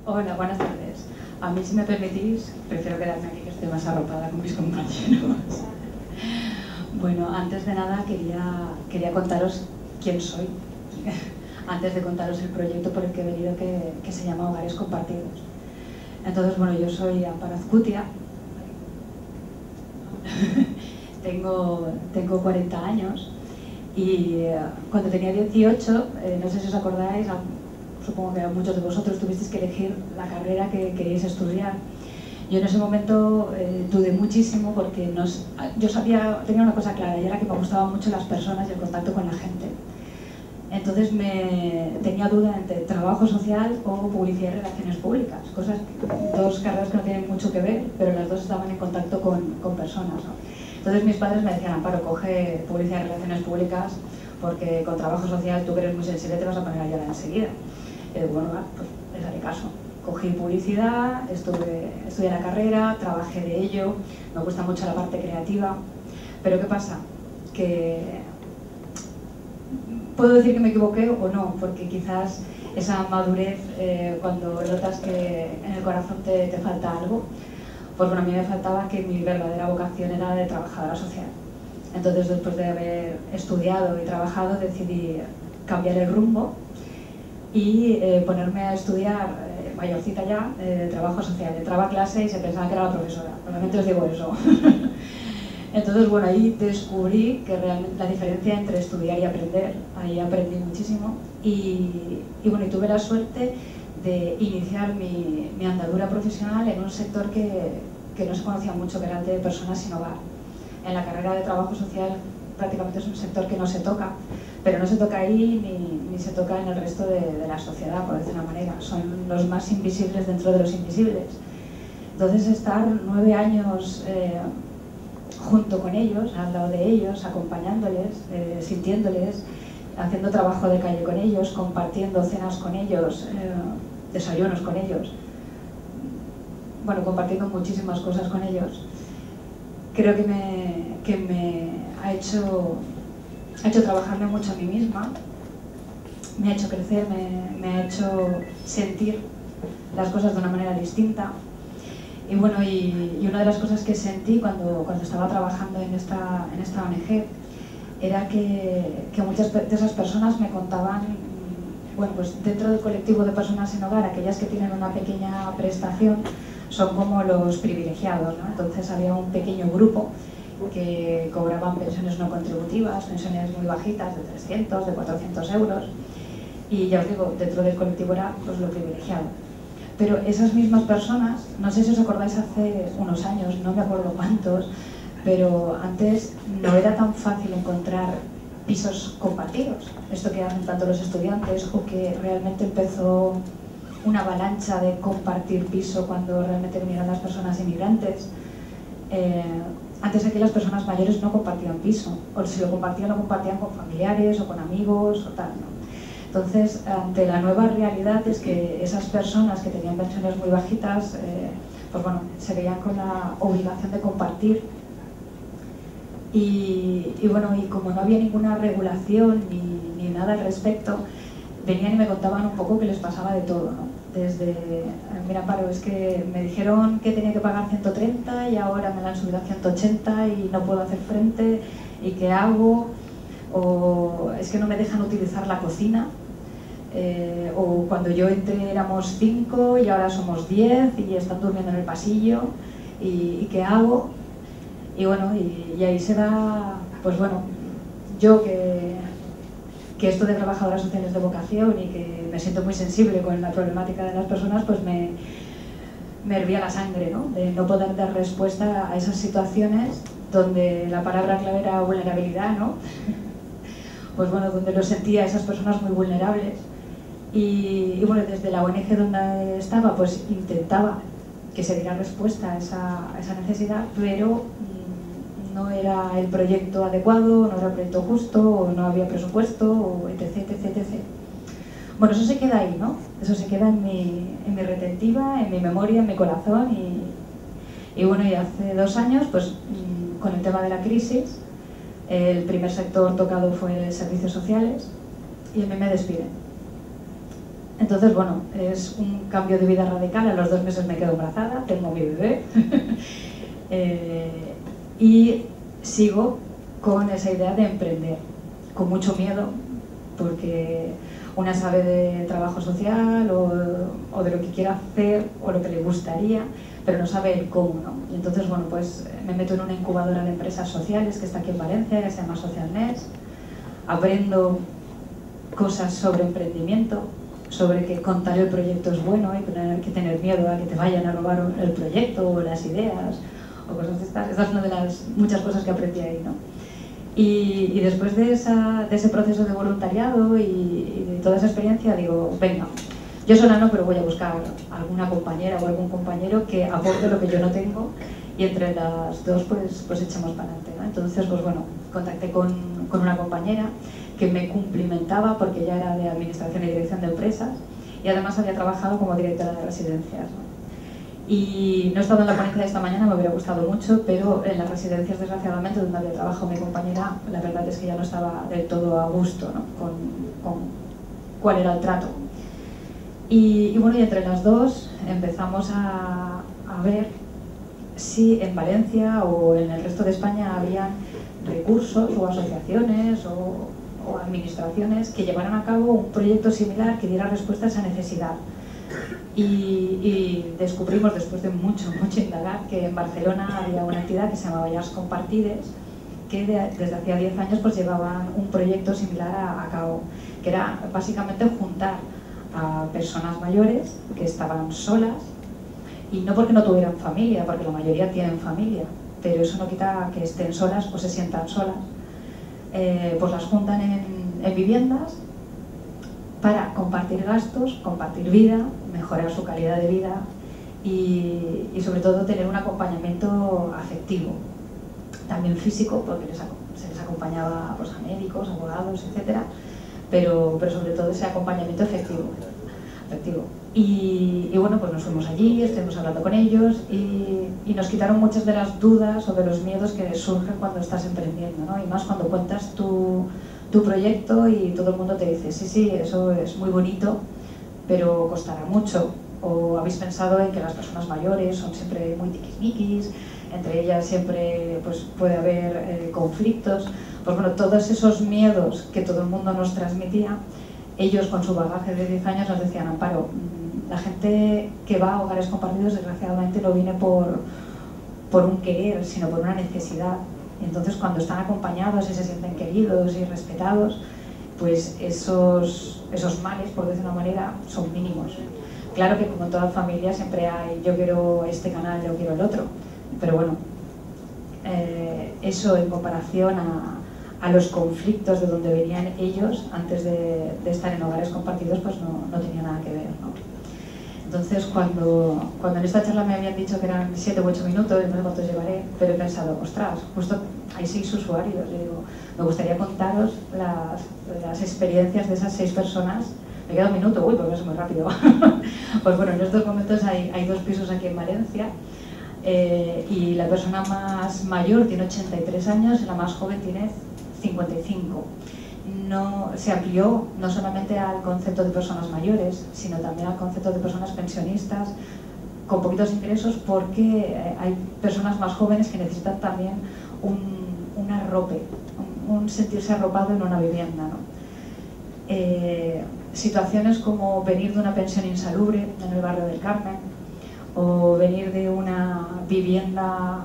Hola, buenas tardes. A mí, si me permitís, prefiero quedarme aquí, que estoy más arropada con mis compañeros. Bueno, antes de nada quería contaros quién soy, antes de contaros el proyecto por el que he venido, que se llama Hogares Compartidos. Entonces, bueno, yo soy Amparo Azcutia, tengo 40 años y cuando tenía 18, no sé si os acordáis, supongo que muchos de vosotros tuvisteis que elegir la carrera que queríais estudiar. Yo en ese momento dudé muchísimo porque yo tenía una cosa clara, y era que me gustaban mucho las personas y el contacto con la gente. Entonces tenía duda entre trabajo social o publicidad y relaciones públicas, dos carreras que no tienen mucho que ver, pero las dos estaban en contacto con personas, ¿no? Entonces mis padres me decían: Amparo, coge publicidad y relaciones públicas, porque con trabajo social tú que eres muy sensible te vas a poner a llorar enseguida. Y digo, bueno, pues les haré caso. Cogí publicidad, estudié la carrera, trabajé de ello, me gusta mucho la parte creativa, pero ¿qué pasa? Que puedo decir que me equivoqué o no, porque quizás esa madurez, cuando notas que en el corazón te falta algo, pues bueno, a mí me faltaba que mi verdadera vocación era de trabajadora social. Entonces, después de haber estudiado y trabajado, decidí cambiar el rumbo y ponerme a estudiar, mayorcita ya, trabajo social. Entraba a clase y se pensaba que era la profesora. Normalmente os digo eso. Entonces, bueno, ahí descubrí que realmente la diferencia entre estudiar y aprender, ahí aprendí muchísimo y bueno, y tuve la suerte de iniciar mi andadura profesional en un sector que no se conocía mucho, que era el de personas sin hogar. En la carrera de trabajo social prácticamente es un sector que no se toca, pero no se toca ahí ni se toca en el resto de la sociedad, por decir una manera. Son los más invisibles dentro de los invisibles. Entonces, estar 9 años junto con ellos, al lado de ellos, acompañándoles, sintiéndoles, haciendo trabajo de calle con ellos, compartiendo cenas con ellos, desayunos con ellos, bueno, compartiendo muchísimas cosas con ellos, creo que me ha hecho trabajarme mucho a mí misma, me ha hecho crecer, me ha hecho sentir las cosas de una manera distinta. Y bueno, y una de las cosas que sentí cuando estaba trabajando en esta ONG era que muchas de esas personas me contaban, bueno, pues dentro del colectivo de personas sin hogar, aquellas que tienen una pequeña prestación son como los privilegiados, ¿no? Entonces había un pequeño grupo que cobraban pensiones no contributivas, pensiones muy bajitas, de 300, de 400 euros, y ya os digo, dentro del colectivo era pues lo privilegiado. Pero esas mismas personas, no sé si os acordáis, hace unos años, no me acuerdo cuántos, pero antes no era tan fácil encontrar pisos compartidos, esto que hacen tanto los estudiantes, o que realmente empezó una avalancha de compartir piso cuando realmente vinieron las personas inmigrantes. Antes aquí las personas mayores no compartían piso, o si lo compartían con familiares o con amigos o tal, ¿no? Entonces, ante la nueva realidad es que esas personas que tenían pensiones muy bajitas, pues bueno, se veían con la obligación de compartir. Y bueno, y como no había ninguna regulación ni nada al respecto, venían y me contaban un poco que les pasaba de todo, ¿no? Desde, mira, Amparo, es que me dijeron que tenía que pagar 130 y ahora me la han subido a 180 y no puedo hacer frente, ¿y qué hago? O es que no me dejan utilizar la cocina, o cuando yo entré éramos 5 y ahora somos 10 y están durmiendo en el pasillo, ¿y qué hago? Y bueno, y ahí se da, pues bueno, yo que esto de trabajadoras sociales de vocación y que me siento muy sensible con la problemática de las personas, pues me hervía la sangre, ¿no? De no poder dar respuesta a esas situaciones donde la palabra clave era vulnerabilidad, ¿no? Pues bueno, donde lo sentía a esas personas muy vulnerables. Y bueno, desde la ONG donde estaba, pues intentaba que se diera respuesta a esa necesidad, pero no era el proyecto adecuado, no era el proyecto justo, o no había presupuesto, o etc, etc, etc. Bueno, eso se queda ahí, ¿no? Eso se queda en mi retentiva, en mi memoria, en mi corazón. Y bueno, y hace 2 años, pues con el tema de la crisis, el primer sector tocado fue servicios sociales, y a mí me despiden. Entonces, bueno, es un cambio de vida radical. A los 2 meses me quedo embarazada, tengo mi bebé y sigo con esa idea de emprender, con mucho miedo, porque una sabe de trabajo social o de lo que quiera hacer o lo que le gustaría, pero no sabe el cómo, ¿no? Y entonces, bueno, pues me meto en una incubadora de empresas sociales que está aquí en Valencia, que se llama SocialNest. Aprendo cosas sobre emprendimiento, sobre que contar el proyecto es bueno y no hay que tener miedo a que te vayan a robar el proyecto o las ideas o cosas de estas. Esta es una de las muchas cosas que aprendí ahí, ¿no? Y después de ese proceso de voluntariado y de toda esa experiencia, digo, venga, yo sola no, pero voy a buscar alguna compañera o algún compañero que aporte lo que yo no tengo y entre las dos pues echemos para adelante, ¿no? Entonces, pues bueno, contacté con una compañera que me cumplimentaba porque ella era de Administración y Dirección de Empresas y además había trabajado como directora de residencias, ¿no? Y no he estado en la ponencia de esta mañana, me hubiera gustado mucho, pero en las residencias, desgraciadamente, donde había trabajado mi compañera, la verdad es que ya no estaba del todo a gusto, ¿no? con cuál era el trato. Y bueno, y entre las dos empezamos a ver si en Valencia o en el resto de España habían recursos o asociaciones o administraciones que llevaran a cabo un proyecto similar que diera respuesta a esa necesidad. Y descubrimos, después de mucho indagar, que en Barcelona había una entidad que se llamaba Llars Compartides, que desde hacía 10 años pues llevaban un proyecto similar a cabo, que era básicamente juntar a personas mayores que estaban solas, y no porque no tuvieran familia, porque la mayoría tienen familia, pero eso no quita que estén solas o se sientan solas, pues las juntan en viviendas para compartir gastos, compartir vida, mejorar su calidad de vida y sobre todo tener un acompañamiento afectivo, también físico, porque se les acompañaba pues, a médicos, abogados, etc. Pero sobre todo ese acompañamiento afectivo. Y bueno, pues nos fuimos allí, estuvimos hablando con ellos y nos quitaron muchas de las dudas o de los miedos que surgen cuando estás emprendiendo, ¿no? Y más cuando cuentas tu proyecto y todo el mundo te dice, sí, eso es muy bonito, pero costará mucho. O habéis pensado en que las personas mayores son siempre muy tiquismiquis, entre ellas siempre pues, puede haber conflictos. Pues bueno, todos esos miedos que todo el mundo nos transmitía, ellos con su bagaje de 10 años nos decían, Amparo, la gente que va a hogares compartidos desgraciadamente no viene por un querer, sino por una necesidad. Entonces cuando están acompañados y se sienten queridos y respetados, pues esos males, por decir de una manera, son mínimos. Claro que como en toda familia siempre hay, yo quiero este canal, yo quiero el otro, pero bueno, eso en comparación a los conflictos de donde venían ellos antes de estar en hogares compartidos, pues no tenía nada que ver, ¿no? Entonces cuando en esta charla me habían dicho que eran 7 u 8 minutos, no sé cuántos llevaré, pero he pensado, ostras, justo hay 6 usuarios, y digo, me gustaría contaros las experiencias de esas 6 personas. Me queda un minuto, uy, porque es muy rápido. Pues bueno, en estos momentos hay 2 pisos aquí en Valencia y la persona más mayor tiene 83 años y la más joven tiene 55. No, se amplió no solamente al concepto de personas mayores, sino también al concepto de personas pensionistas con poquitos ingresos, porque hay personas más jóvenes que necesitan también un arrope, un sentirse arropado en una vivienda, ¿no? Situaciones como venir de una pensión insalubre en el barrio del Carmen o venir de una vivienda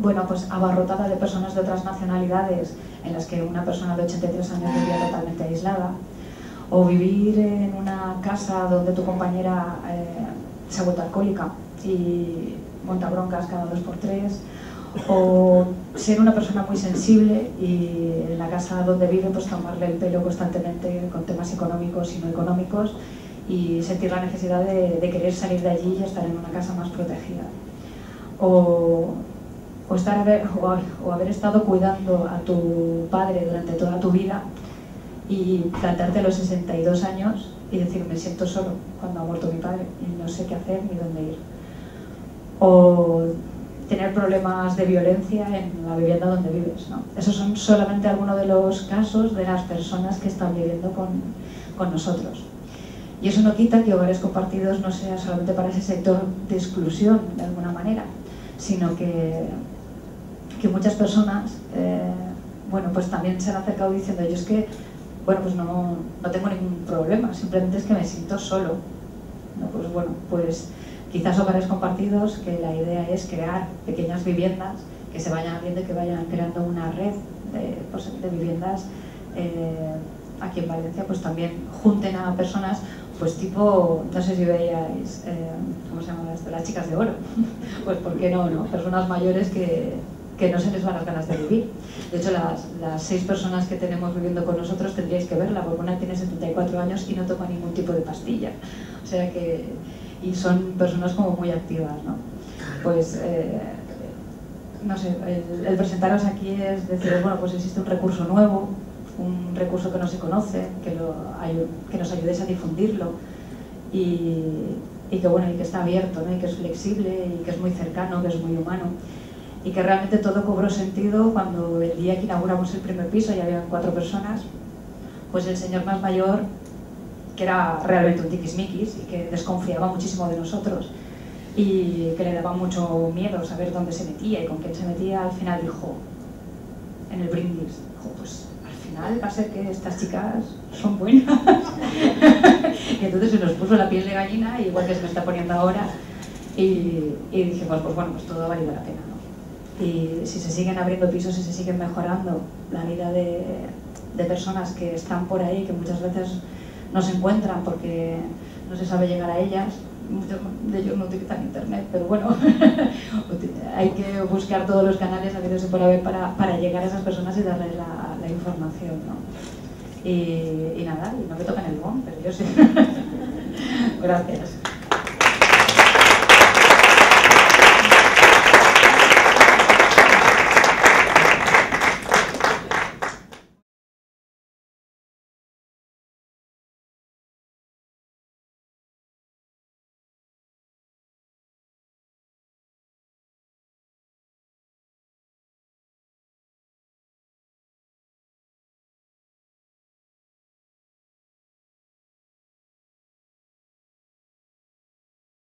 bueno, pues abarrotada de personas de otras nacionalidades en las que una persona de 83 años vivía totalmente aislada, o vivir en una casa donde tu compañera se ha vuelto alcohólica y monta broncas cada 2 por 3, o ser una persona muy sensible y en la casa donde vive pues tomarle el pelo constantemente con temas económicos y no económicos y sentir la necesidad de querer salir de allí y estar en una casa más protegida, o haber estado cuidando a tu padre durante toda tu vida y plantarte a los 62 años y decir, me siento solo cuando ha muerto mi padre y no sé qué hacer ni dónde ir. O tener problemas de violencia en la vivienda donde vives, ¿no? Esos son solamente algunos de los casos de las personas que están viviendo con nosotros. Y eso no quita que hogares compartidos no sea solamente para ese sector de exclusión, de alguna manera, sino que muchas personas bueno, pues también se han acercado diciendo, yo es que bueno, pues no tengo ningún problema, simplemente es que me siento solo, ¿no? Pues bueno, pues quizás hogares compartidos, que la idea es crear pequeñas viviendas que se vayan abriendo y que vayan creando una red de viviendas aquí en Valencia, pues también junten a personas, pues tipo, no sé si veíais, ¿cómo se llama esto? Las chicas de oro. Pues ¿por qué no? Personas mayores que no se les van las ganas de vivir. De hecho, las 6 personas que tenemos viviendo con nosotros tendríais que verla, porque una tiene 74 años y no toma ningún tipo de pastilla. O sea que... y son personas como muy activas, ¿no? Pues, no sé, el presentaros aquí es decir, bueno, pues existe un recurso nuevo, un recurso que no se conoce, que nos ayudéis a difundirlo y que bueno, y que está abierto, ¿no? Y que es flexible y que es muy cercano, que es muy humano. Y que realmente todo cobró sentido cuando el día que inauguramos el primer piso y había 4 personas, pues el señor más mayor, que era realmente un tiquismiquis y que desconfiaba muchísimo de nosotros y que le daba mucho miedo saber dónde se metía y con quién se metía, al final dijo, en el brindis, dijo, pues al final va a ser que estas chicas son buenas. Y entonces se nos puso la piel de gallina, igual que se me está poniendo ahora, y dijimos, pues bueno, pues todo ha valido la pena, ¿no? Y si se siguen abriendo pisos, si se siguen mejorando la vida de personas que están por ahí, que muchas veces no se encuentran porque no se sabe llegar a ellas, muchos de ellos no utilizan internet, pero bueno, hay que buscar todos los canales habidos y por haber para llegar a esas personas y darles la información, ¿no? Y nada, y no me tocan el bon, pero yo sí. Gracias.